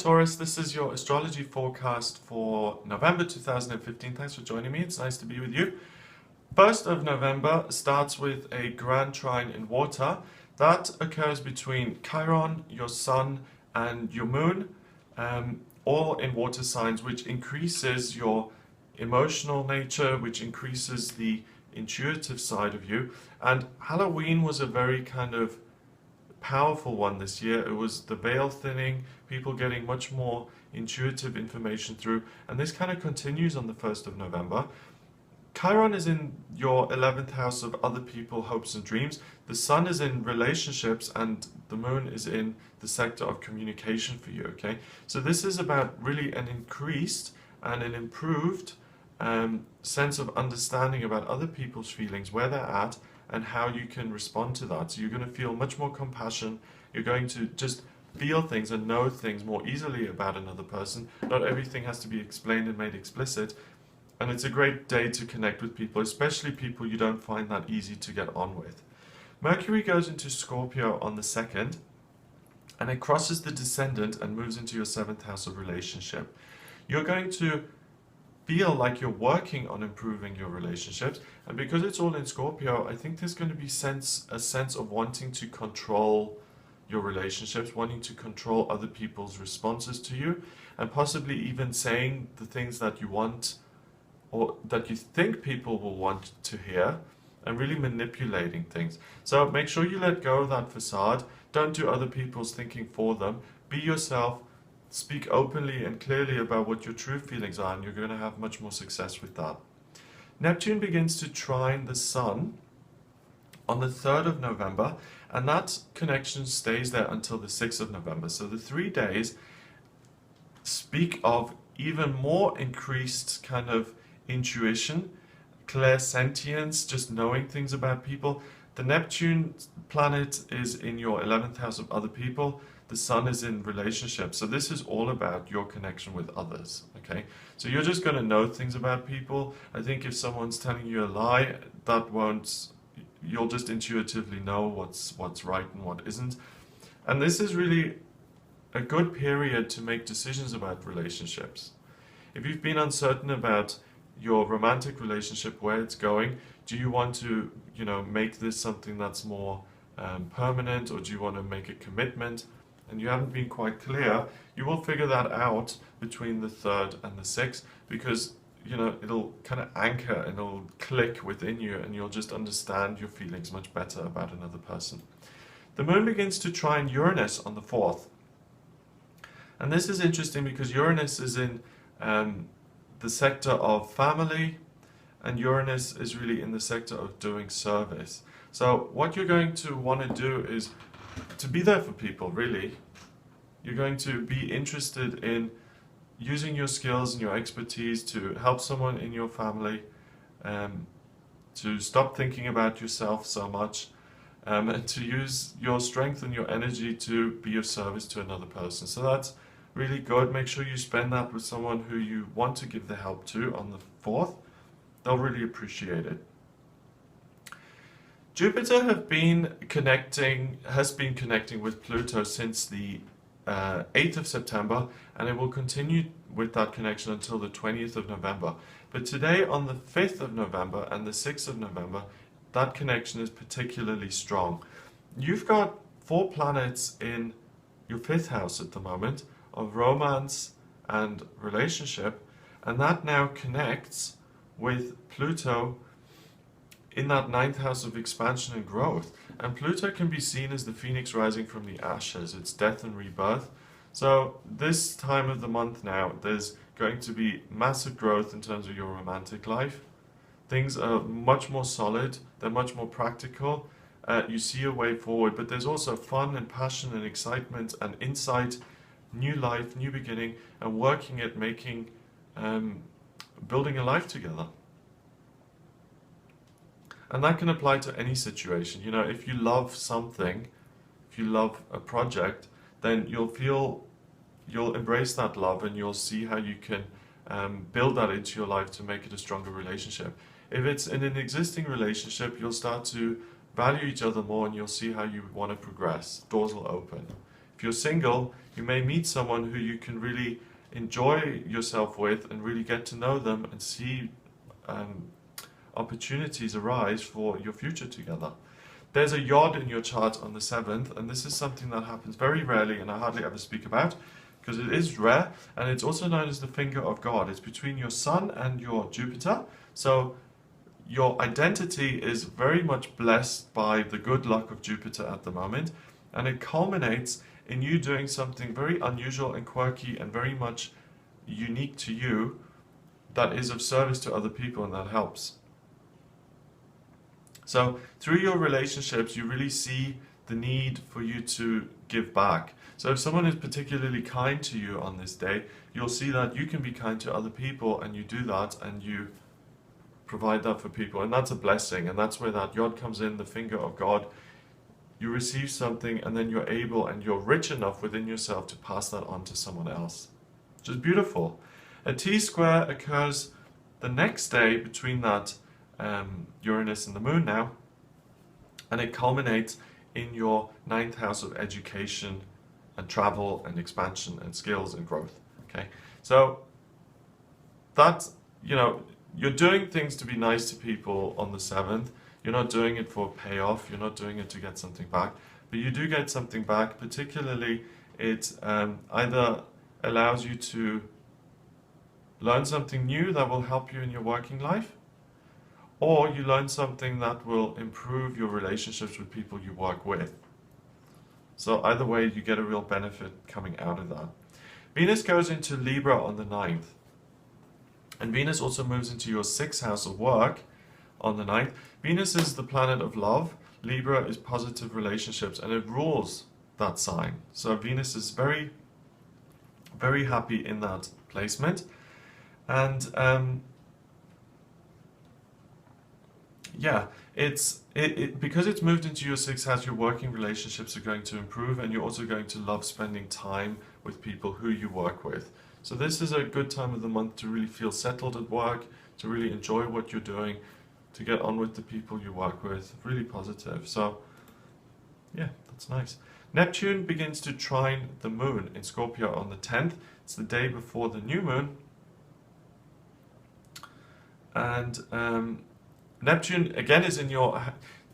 Taurus, this is your astrology forecast for November 2015. Thanks for joining me. It's nice to be with you. 1st of November starts with a grand trine in water. That occurs between Chiron, your sun, and your moon, all in water signs, which increases your emotional nature, which increases the intuitive side of you. And Halloween was a very kind of powerful one this year. It was the veil thinning, people getting much more intuitive information through, and this kind of continues on the 1st of November. Chiron is in your 11th house of other people, hopes and dreams. The sun is in relationships and the moon is in the sector of communication for you, okay? So this is about really an increased and an improved sense of understanding about other people's feelings, where they're at, and how you can respond to that. So you're going to feel much more compassion. You're going to just feel things and know things more easily about another person. Not everything has to be explained and made explicit. And it's a great day to connect with people, especially people you don't find that easy to get on with. Mercury goes into Scorpio on the 2nd, and it crosses the Descendant and moves into your 7th house of relationship. You're going to feel like you're working on improving your relationships, and because it's all in Scorpio, I think there's going to be a sense of wanting to control your relationships, wanting to control other people's responses to you, and possibly even saying the things that you want or that you think people will want to hear, and really manipulating things. So make sure you let go of that facade. Don't do other people's thinking for them. Be yourself. Speak openly and clearly about what your true feelings are, and you're going to have much more success with that. Neptune begins to trine the Sun on the 3rd of November, and that connection stays there until the 6th of November. So the 3 days speak of even more increased kind of intuition, clairsentience, just knowing things about people. The Neptune planet is in your 11th house of other people. The sun is in relationships. So this is all about your connection with others, okay? So you're just going to know things about people. I think if someone's telling you a lie, you'll just intuitively know what's right and what isn't. And this is really a good period to make decisions about relationships. If you've been uncertain about your romantic relationship, where it's going, do you want to, make this something that's more permanent, or do you want to make a commitment? And you haven't been quite clear, you will figure that out between the 3rd and the 6th, because it'll kind of anchor and it'll click within you, and you'll just understand your feelings much better about another person. The moon begins to trine Uranus on the 4th, and this is interesting because Uranus is in the sector of family, and Uranus is really in the sector of doing service. So what you're going to want to do is to be there for people, really. You're going to be interested in using your skills and your expertise to help someone in your family, to stop thinking about yourself so much, and to use your strength and your energy to be of service to another person. So that's really good. Make sure you spend that with someone who you want to give the help to on the 4th. They'll really appreciate it. Jupiter has been connecting with Pluto since the 8th of September, and it will continue with that connection until the 20th of November. But today, on the 5th of November and the 6th of November, that connection is particularly strong. You've got 4 planets in your 5th house at the moment of romance and relationship, and that now connects with Pluto in that 9th house of expansion and growth. And Pluto can be seen as the phoenix rising from the ashes. It's death and rebirth. So this time of the month now, there's going to be massive growth in terms of your romantic life. Things are much more solid. They're much more practical. You see a way forward, but there's also fun and passion and excitement and insight, new life, new beginning, and working at building a life together. And that can apply to any situation. If you love something, if you love a project, then you'll embrace that love, and you'll see how you can build that into your life to make it a stronger relationship. If it's in an existing relationship, you'll start to value each other more, and you'll see how you want to progress. Doors will open. If you're single, You may meet someone who you can really enjoy yourself with and really get to know them and see opportunities arise for your future together. There's a yod in your chart on the 7th, and this is something that happens very rarely and I hardly ever speak about because it is rare, and it's also known as the finger of God. It's between your Sun and your Jupiter, so your identity is very much blessed by the good luck of Jupiter at the moment, and it culminates in you doing something very unusual and quirky and very much unique to you that is of service to other people, and that helps. So through your relationships, you really see the need for you to give back. So if someone is particularly kind to you on this day, you'll see that you can be kind to other people, and you do that and you provide that for people, and that's a blessing, and that's where that yod comes in, the finger of God. You receive something and then you're able and you're rich enough within yourself to pass that on to someone else, which is beautiful. A T-square occurs the next day between that Uranus and the moon now, and it culminates in your 9th house of education and travel and expansion and skills and growth. Okay, so that's, you know, you're doing things to be nice to people on the 7th. You're not doing it for payoff, you're not doing it to get something back, but you do get something back. Particularly it either allows you to learn something new that will help you in your working life, or you learn something that will improve your relationships with people you work with. So either way, you get a real benefit coming out of that. Venus goes into Libra on the 9th. And Venus also moves into your 6th house of work on the 9th. Venus is the planet of love. Libra is positive relationships, and it rules that sign. So Venus is very, very happy in that placement. And yeah, because it's moved into your 6th house, your working relationships are going to improve, and you're also going to love spending time with people who you work with. So this is a good time of the month to really feel settled at work, to really enjoy what you're doing, to get on with the people you work with. Really positive. So yeah, that's nice. Neptune begins to trine the moon in Scorpio on the 10th. It's the day before the new moon. And Neptune again is in your...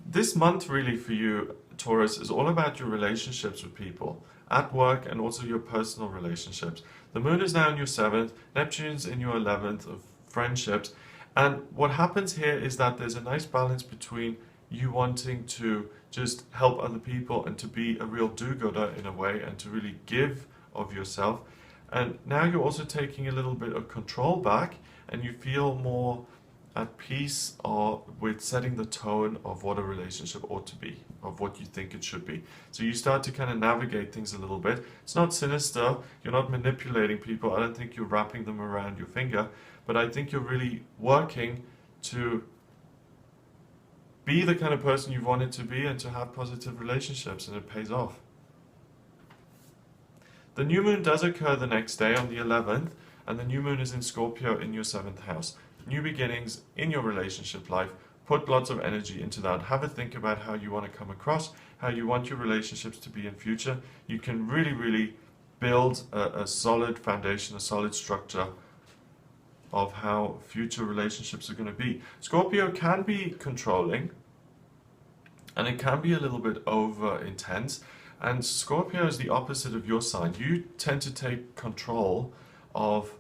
This month really for you, Taurus, is all about your relationships with people at work and also your personal relationships. The moon is now in your 7th, Neptune's in your 11th of friendships, and what happens here is that there's a nice balance between you wanting to just help other people and to be a real do-gooder in a way and to really give of yourself, and now you're also taking a little bit of control back and you feel more at peace or with setting the tone of what a relationship ought to be, of what you think it should be. So you start to kind of navigate things a little bit. It's not sinister, you're not manipulating people, I don't think you're wrapping them around your finger, but I think you're really working to be the kind of person you've wanted to be and to have positive relationships, and it pays off. The new moon does occur the next day on the 11th, and the new moon is in Scorpio in your 7th house. New beginnings in your relationship life. Put lots of energy into that. Have a think about how you want to come across, how you want your relationships to be in future. You can really, really build a solid foundation, a solid structure of how future relationships are going to be. Scorpio can be controlling, and it can be a little bit over intense. And Scorpio is the opposite of your sign. You tend to take control of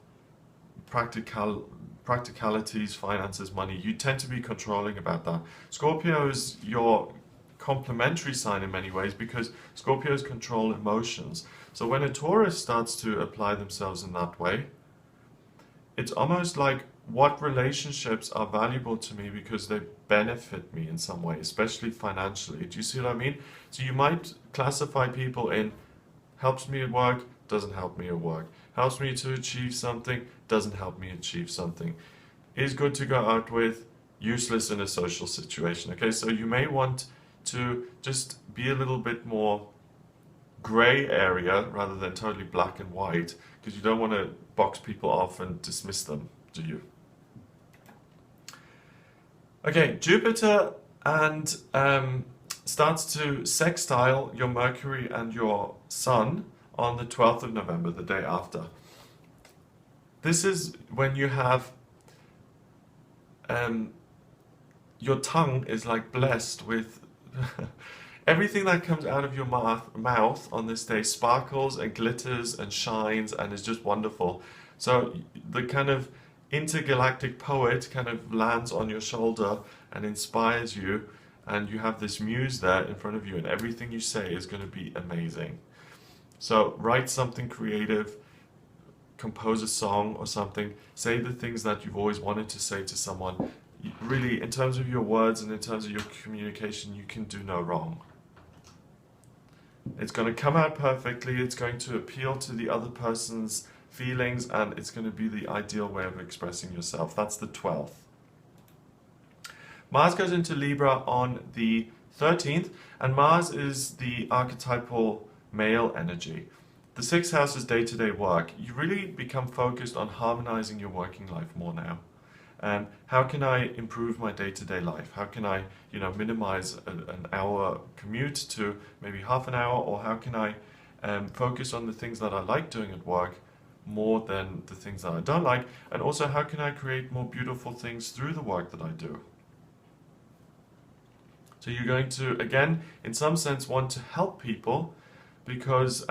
practicalities, finances, money. You tend to be controlling about that. Scorpio is your complementary sign in many ways because Scorpios control emotions. So when a Taurus starts to apply themselves in that way, it's almost like, what relationships are valuable to me because they benefit me in some way, especially financially. Do you see what I mean? So you might classify people in helps me at work, doesn't help me at work. Helps me to achieve something, doesn't help me achieve something. Is good to go out with, useless in a social situation. Okay, so you may want to just be a little bit more gray area rather than totally black and white, because you don't want to box people off and dismiss them, do you? Okay, Jupiter starts to sextile your Mercury and your Sun on the 12th of November, the day after. This is when you have your tongue is like blessed with everything that comes out of your mouth on this day sparkles and glitters and shines and is just wonderful. So the kind of intergalactic poet kind of lands on your shoulder and inspires you, and you have this muse there in front of you, and everything you say is going to be amazing. So write something creative, compose a song or something, say the things that you've always wanted to say to someone. Really, in terms of your words and in terms of your communication, you can do no wrong. It's going to come out perfectly, it's going to appeal to the other person's feelings, and it's going to be the ideal way of expressing yourself. That's the 12th. Mars goes into Libra on the 13th, and Mars is the archetypal male energy. The 6th house is day-to-day work. You really become focused on harmonizing your working life more now. How can I improve my day-to-day life? How can I, minimize an hour commute to maybe half an hour? Or how can I focus on the things that I like doing at work more than the things that I don't like? And also, how can I create more beautiful things through the work that I do? So you're going to, again, in some sense, want to help people, because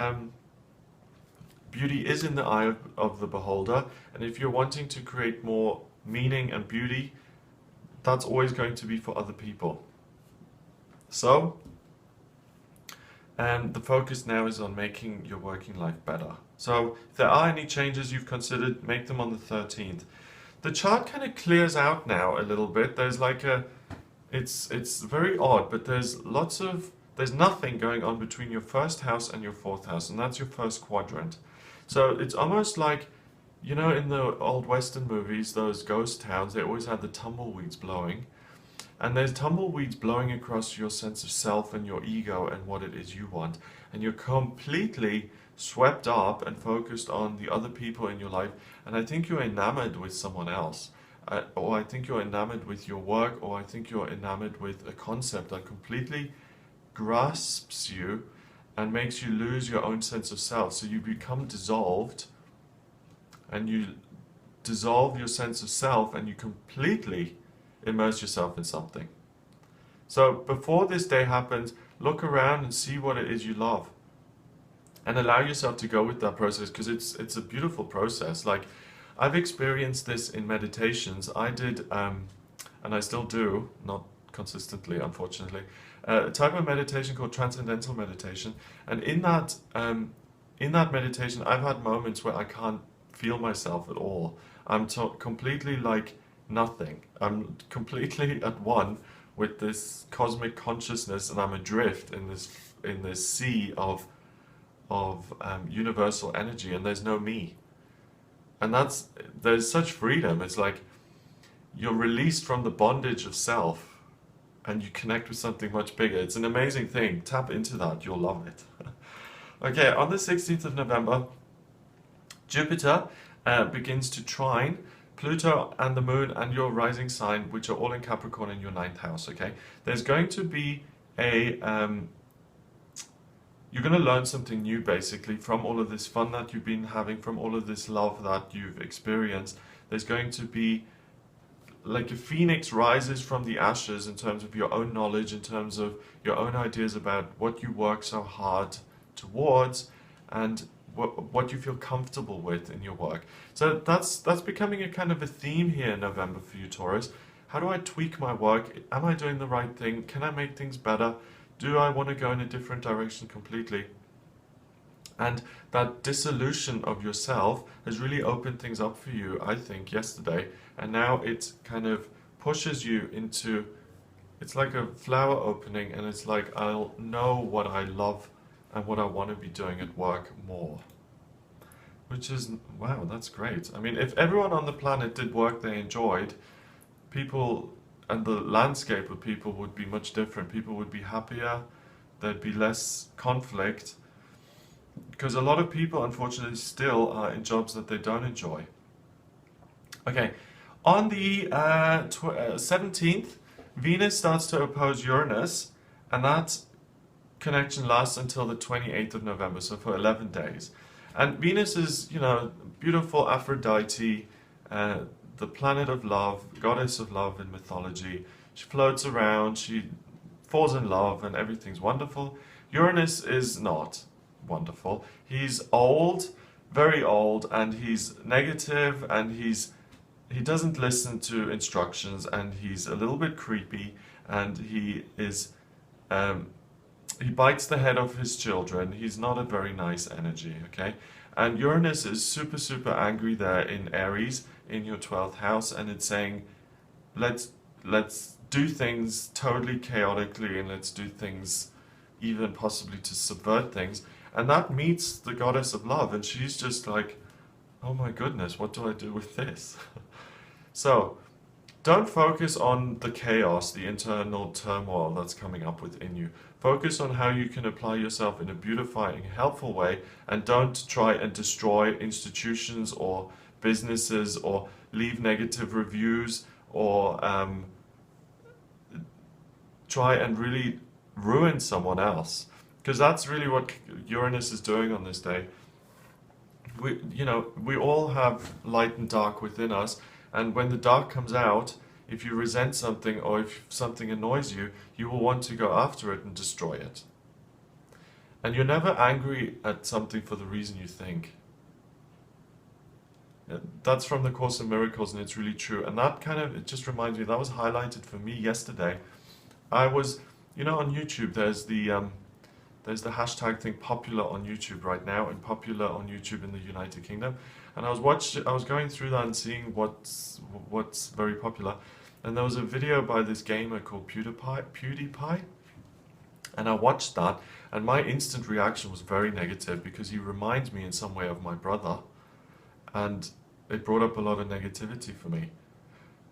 beauty is in the eye of the beholder. And if you're wanting to create more meaning and beauty, that's always going to be for other people. So, the focus now is on making your working life better. So, if there are any changes you've considered, make them on the 13th. The chart kind of clears out now a little bit. There's like it's very odd, but there's nothing going on between your first house and your fourth house, and that's your first quadrant. So it's almost like, in the old Western movies, those ghost towns, they always had the tumbleweeds blowing. And there's tumbleweeds blowing across your sense of self and your ego and what it is you want. And you're completely swept up and focused on the other people in your life. And I think you're enamored with someone else. Or I think you're enamored with your work, or I think you're enamored with a concept that completely grasps you and makes you lose your own sense of self. So you become dissolved, and you dissolve your sense of self, and you completely immerse yourself in something. So before this day happens, look around and see what it is you love, and allow yourself to go with that process, because it's a beautiful process. Like, I've experienced this in meditations. I did, and I still do, not consistently, unfortunately, a type of meditation called transcendental meditation. And in that meditation, I've had moments where I can't feel myself at all. I'm completely like nothing. I'm completely at one with this cosmic consciousness, and I'm adrift in this sea of universal energy, and there's no me. And there's such freedom. It's like you're released from the bondage of self, and you connect with something much bigger. It's an amazing thing. Tap into that. You'll love it. Okay, on the 16th of November, Jupiter begins to trine Pluto and the Moon and your rising sign, which are all in Capricorn in your 9th house. Okay, there's going to be you're going to learn something new, basically, from all of this fun that you've been having, from all of this love that you've experienced. There's going to be like a phoenix rises from the ashes in terms of your own knowledge, in terms of your own ideas about what you work so hard towards, and what you feel comfortable with in your work. So that's becoming a kind of a theme here in November for you, Taurus. How do I tweak my work? Am I doing the right thing? Can I make things better? Do I want to go in a different direction completely? And that dissolution of yourself has really opened things up for you, I think, yesterday. And now it kind of pushes you into, it's like a flower opening, and it's like, I'll know what I love and what I want to be doing at work more. Which is, wow, that's great. I mean, if everyone on the planet did work they enjoyed, people and the landscape of people would be much different. People would be happier, there'd be less conflict, because a lot of people, unfortunately, still are in jobs that they don't enjoy. Okay, on the 17th, Venus starts to oppose Uranus, and that connection lasts until the 28th of November, so for 11 days. And Venus is, you know, beautiful Aphrodite, the planet of love, goddess of love in mythology. She floats around, she falls in love, and everything's wonderful. Uranus is not wonderful. He's old, very old, and he's negative, and he doesn't listen to instructions, and he's a little bit creepy, and he bites the head of his children. He's not a very nice energy, okay? And Uranus is super, super angry there in Aries, in your 12th house, and it's saying, let's do things totally chaotically, and let's do things even possibly to subvert things. And that meets the goddess of love, and she's just like, oh my goodness, what do I do with this? So, don't focus on the chaos, the internal turmoil that's coming up within you. Focus on how you can apply yourself in a beautifying, helpful way, and don't try and destroy institutions or businesses or leave negative reviews or try and really ruin someone else. Because that's really what Uranus is doing on this day. We all have light and dark within us, and when the dark comes out, if you resent something or if something annoys you, you will want to go after it and destroy it. And you're never angry at something for the reason you think. That's from the Course in Miracles, and it's really true. And that it just reminds me, that was highlighted for me yesterday. I was, on YouTube, there's the hashtag thing popular on YouTube right now, and popular on YouTube in the United Kingdom. And I was going through that and seeing what's very popular. And there was a video by this gamer called PewDiePie. And I watched that, and my instant reaction was very negative because he reminds me in some way of my brother. And it brought up a lot of negativity for me.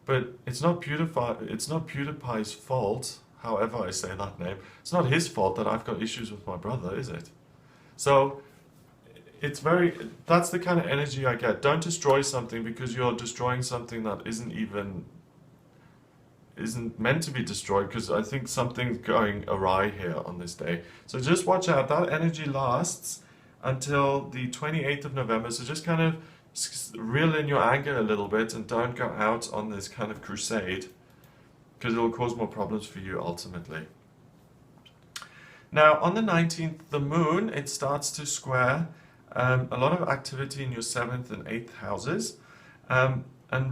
But it's not PewDiePie's fault, however I say that name. It's not his fault that I've got issues with my brother, is it? So that's the kind of energy I get. Don't destroy something because you're destroying something that isn't meant to be destroyed, because I think something's going awry here on this day. So just watch out. That energy lasts until the 28th of November. So just kind of reel in your anger a little bit and don't go out on this kind of crusade, because it will cause more problems for you ultimately. Now on the 19th, the moon, it starts to square a lot of activity in your 7th and 8th houses. And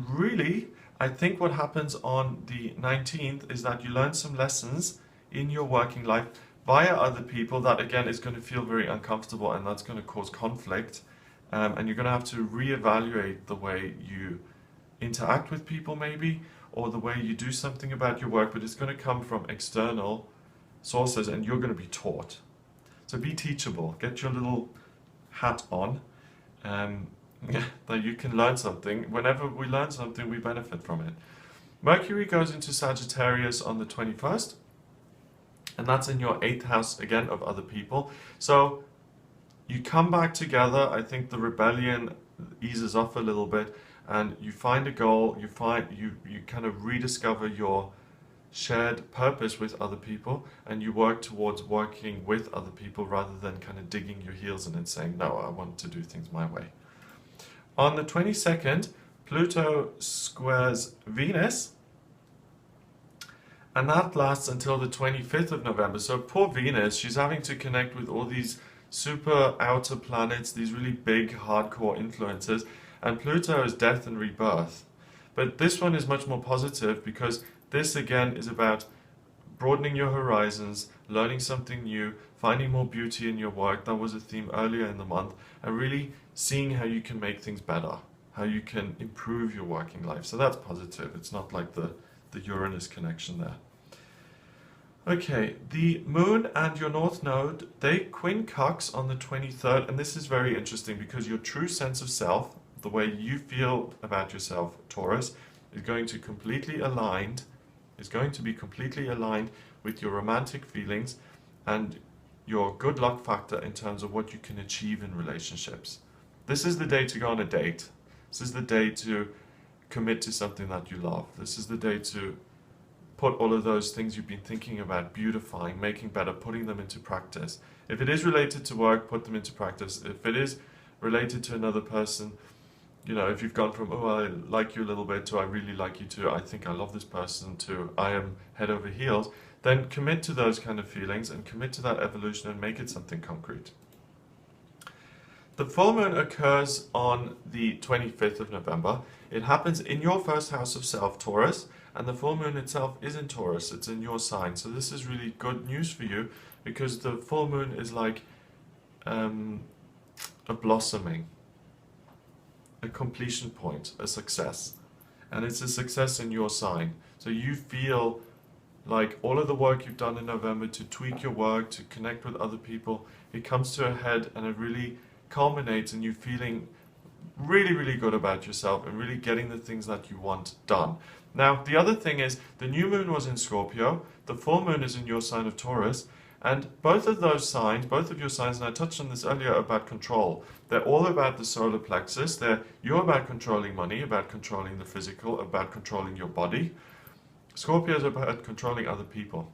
really, I think what happens on the 19th is that you learn some lessons in your working life via other people that, again, is going to feel very uncomfortable, and that's going to cause conflict. And you're going to have to reevaluate the way you interact with people maybe, or the way you do something about your work, but it's going to come from external sources and you're going to be taught. So be teachable. Get your little hat on, that you can learn something. Whenever we learn something, we benefit from it. Mercury goes into Sagittarius on the 21st, and that's in your 8th house again of other people. So you come back together. I think the rebellion eases off a little bit, and you find a goal. You kind of rediscover your shared purpose with other people, and you work towards working with other people rather than kind of digging your heels in and saying, no, I want to do things my way. On the 22nd, Pluto squares Venus, and that lasts until the 25th of November. So poor Venus, she's having to connect with all these super outer planets, these really big, hardcore influences, and Pluto is death and rebirth. But this one is much more positive, because this again is about broadening your horizons, learning something new, finding more beauty in your work. That was a theme earlier in the month, and really seeing how you can make things better, how you can improve your working life. So that's positive. It's not like the Uranus connection there. Okay, the moon and your north node, they quincux on the 23rd, and this is very interesting because your true sense of self, the way you feel about yourself, Taurus, is going to be completely aligned with your romantic feelings and your good luck factor in terms of what you can achieve in relationships. This is the day to go on a date. This is the day to commit to something that you love. This is the day to put all of those things you've been thinking about, beautifying, making better, putting them into practice. If it is related to work, put them into practice. If it is related to another person, you know, if you've gone from, oh, I like you a little bit, to I really like you too, I think I love this person, to I am head over heels, then commit to those kind of feelings and commit to that evolution and make it something concrete. The full moon occurs on the 25th of November. It happens in your first house of self, Taurus, and the full moon itself is in Taurus. It's in your sign. So this is really good news for you, because the full moon is like a blossoming, a completion point, a success. And it's a success in your sign. So you feel like all of the work you've done in November to tweak your work, to connect with other people, it comes to a head and it really culminates in you feeling really, really good about yourself and really getting the things that you want done. Now, the other thing is, the new moon was in Scorpio, the full moon is in your sign of Taurus, and both of those signs, both of your signs, and I touched on this earlier about control, they're all about the solar plexus. You're about controlling money, about controlling the physical, about controlling your body. Scorpio is about controlling other people.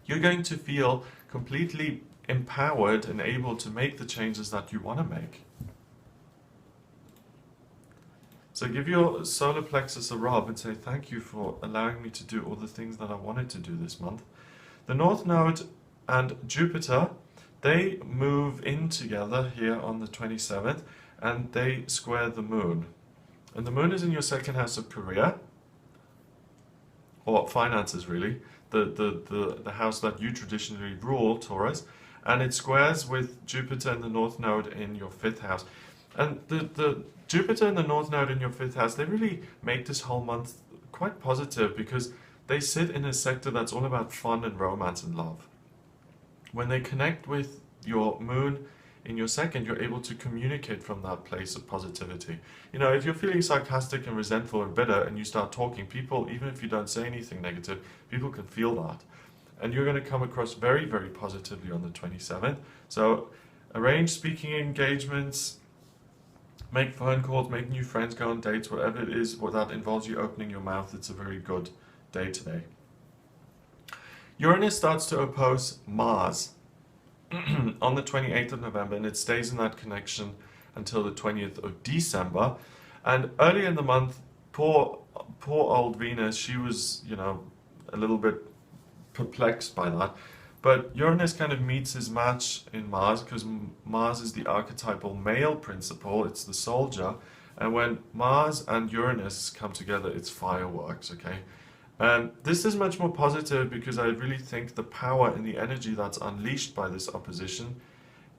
You're going to feel completely empowered and able to make the changes that you want to make. So give your solar plexus a rub and say, thank you for allowing me to do all the things that I wanted to do this month. The North Node and Jupiter, they move in together here on the 27th, and they square the moon. And the moon is in your second house of career, or finances really, the house that you traditionally rule, Taurus, and it squares with Jupiter and the North Node in your fifth house. And the Jupiter and the North Node in your fifth house, they really make this whole month quite positive, because they sit in a sector that's all about fun and romance and love. When they connect with your moon in your second, you're able to communicate from that place of positivity. You know, if you're feeling sarcastic and resentful and bitter and you start talking, people, even if you don't say anything negative, people can feel that. And you're going to come across very, very positively on the 27th. So arrange speaking engagements, make phone calls, make new friends, go on dates, whatever it is that involves you opening your mouth. It's a very good day today. Uranus starts to oppose Mars on the 28th of November, and it stays in that connection until the 20th of December. And early in the month, poor old Venus, she was, you know, a little bit perplexed by that. But Uranus kind of meets his match in Mars, because Mars is the archetypal male principle, it's the soldier. And when Mars and Uranus come together, it's fireworks, okay? And this is much more positive, because I really think the power and the energy that's unleashed by this opposition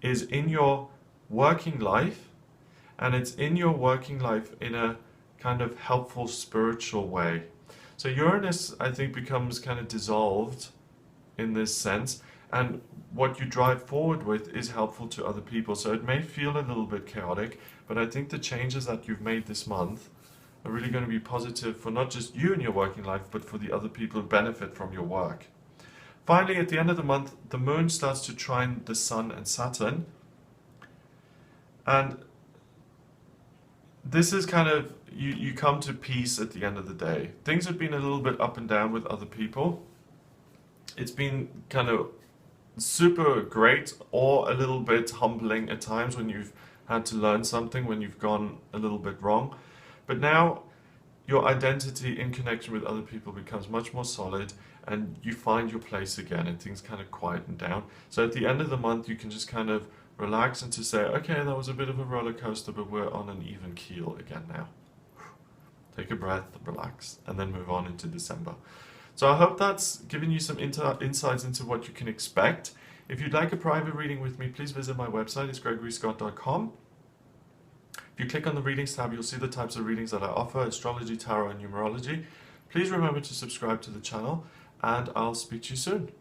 is in your working life, and it's in your working life in a kind of helpful spiritual way. So Uranus, I think, becomes kind of dissolved in this sense, and what you drive forward with is helpful to other people. So it may feel a little bit chaotic, but I think the changes that you've made this month are really going to be positive for not just you in your working life, but for the other people who benefit from your work. Finally, at the end of the month, the moon starts to trine the Sun and Saturn, and this is kind of, you come to peace at the end of the day. Things have been a little bit up and down with other people. It's been kind of super great, or a little bit humbling at times when you've had to learn something, when you've gone a little bit wrong. But now your identity in connection with other people becomes much more solid, and you find your place again, and things kind of quieten down. So at the end of the month, you can just kind of relax and to say, okay, that was a bit of a roller coaster, but we're on an even keel again now. Take a breath, relax, and then move on into December. So I hope that's given you some insights into what you can expect. If you'd like a private reading with me, please visit my website. It's gregoryscott.com. If you click on the Readings tab, you'll see the types of readings that I offer: astrology, tarot, and numerology. Please remember to subscribe to the channel, and I'll speak to you soon.